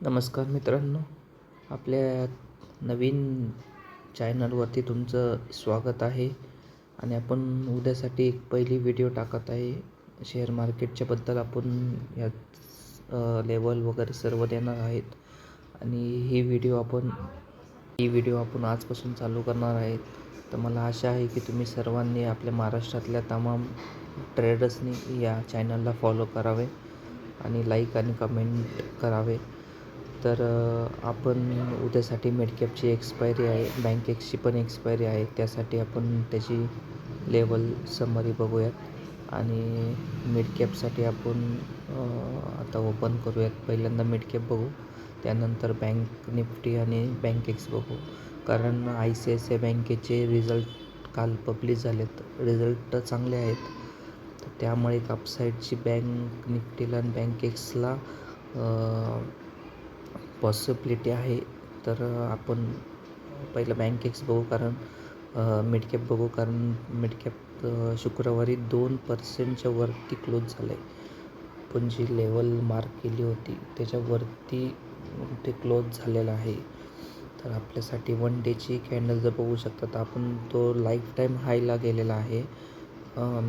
नमस्कार मित्रांनो, आपल्या नवीन चॅनलवरती तुमचं स्वागत आहे. आणि आपण उद्यासाठी एक पहिली व्हिडिओ टाकत आहे. शेअर मार्केटच्याबद्दल आपण यात लेवल वगैरे सर्व देणार आहेत. आणि ही व्हिडिओ आपण आजपासून चालू करणार आहेत. तर मला आशा आहे की तुम्ही सर्वांनी आपल्या महाराष्ट्रातल्या तमाम ट्रेडर्सनी या चॅनलला फॉलो करावे आणि लाईक आणि कमेंट करावे. तर आपण उद्यासाठी मिडकॅपची एक्सपायरी आहे, बँक एक्सची पण एक्सपायरी आहे. त्यासाठी आपण त्याची लेवल समरी बघूयात. आणि मिडकॅपसाठी आपण आता ओपन करूयात. पहिल्यांदा मिडकॅप बघू, त्यानंतर बँक निफ्टी आणि बँक एक्स बघू. कारण ICICI बँकेचे रिझल्ट काल पब्लिश झालेत. रिझल्ट चांगले आहेत, तर त्यामुळे एक अपसाईडची बँक निफ्टीला आणि बँक एक्सला पॉसिबिलिटी आहे. तर आपण पहिलं बँक एक्स बघू, कारण मिडकॅप बघू. कारण मिडकॅप शुक्रवारी 2% वरती क्लोज झालं आहे. आपण जी लेवल मार्क केली होती त्याच्यावरती ते क्लोज झालेलं आहे. तर आपल्यासाठी 1 डेची कॅन्डल जर बघू शकता, तर आपण तो लाईफ टाईम हायला गेलेला आहे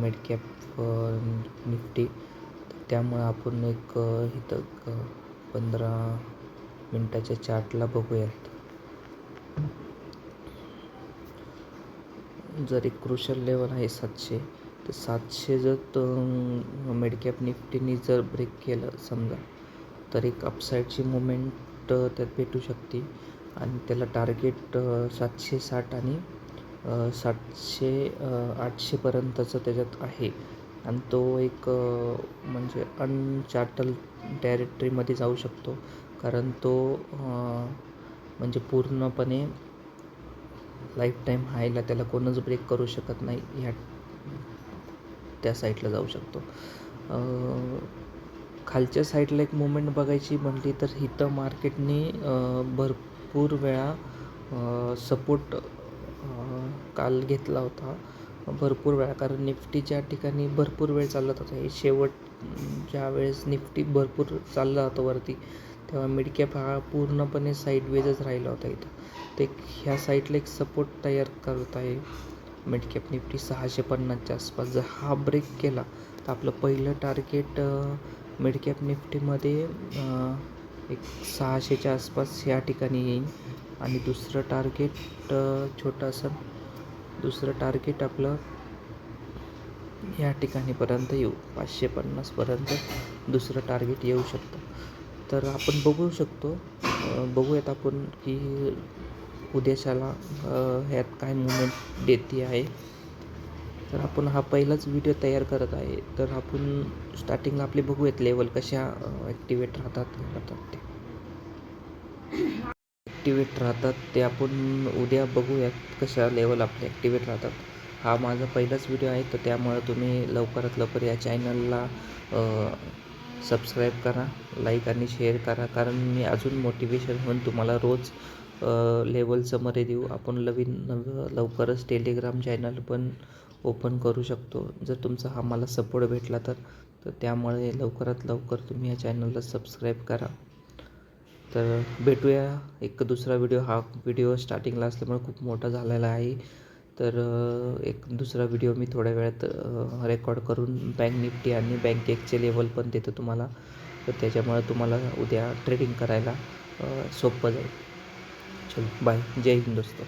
मिडकॅप निफ्टी. त्यामुळे आपण एक इथं 15 मिनटाच्या चार्टला बघूयात. जर एक क्रुशल लेवल आहे 700, तर 700 जर मिडकॅप निफ्टीने जर ब्रेक केलं समजा, तर एक अपसाईडची मुवमेंट त्यात भेटू शकते. आणि त्याला टार्गेट 760 आणि 800पर्यंतचं त्याच्यात आहे. आणि तो एक म्हणजे अनचार्टल टेरिटरीमध्ये जाऊ शकतो. कारण तो म्हणजे पूर्णपणे लाईफ टाईम हायला त्याला कोणच ब्रेक करू शकत नाही. त्या साईडला जाऊ शकतो. खालच्या साईडला एक मुवमेंट बघायची म्हटली तर इथं मार्केटने भरपूर वेळा सपोर्ट काल घेतला होता. भरपूर वेळा, कारण निफ्टीच्या ठिकाणी भरपूर वेळ चालत होता. हे शेवट ज्या वेळेस निफ्टी भरपूर चालला होता वरती, तेव्हा मिडकॅप हा पूर्णपणे साईडवेजच राहिला होता इथं. ते ह्या साईडला एक सपोर्ट तयार करत आहे मिडकॅप निफ्टी 650च्या आसपास. जर हा ब्रेक केला तर आपलं पहिलं टार्गेट मिडकॅप निफ्टीमध्ये एक 600च्या आसपास ह्या ठिकाणी येईल. आणि दुसरं टार्गेट आपलं ह्या ठिकाणीपर्यंत येऊ, 550पर्यंत दुसरं टार्गेट येऊ शकतं. तर आपण बघूयात आपण की उद्याच्याला ह्यात काय मुवमेंट देते आहे. तर आपण हा पहिलाच व्हिडिओ तयार करत आहे. तर आपण स्टार्टिंगला आपले बघूयात लेवल कशा ॲक्टिवेट राहतात ते आपण उद्या बघूयात कशा लेवल आपले ॲक्टिवेट राहतात. हा माझा पहिलाच व्हिडिओ आहे, तर त्यामुळे तुम्ही लवकरात लवकर या चॅनलला सबस्क्राईब करा, लाईक आणि शेअर करा. कारण मी अजून मोटिवेशन म्हणून तुम्हाला रोज लेवल समरी देऊ. आपण लवकरच टेलिग्राम चॅनल पण ओपन करू शकतो, जर तुमचा हा मला सपोर्ट भेटला तर त्यामुळे लवकरात लवकर तुम्ही या चॅनलला सबस्क्राईब करा. तर भेटूया एक दुसरा व्हिडिओ. हा व्हिडिओ स्टार्टिंगला असल्यामुळे खूप मोठा झालेला आहे. तर एक दुसरा व्हिडिओ मी थोड्या वेळात रेकॉर्ड करून बँक निफ्टी आणि बँक एक्सचे लेवल पण देतो तुम्हाला. तर त्याच्यामुळे तुम्हाला उद्या ट्रेडिंग करायला सोपं जाईल. चलो बाय, जय हिंद दोस्तों.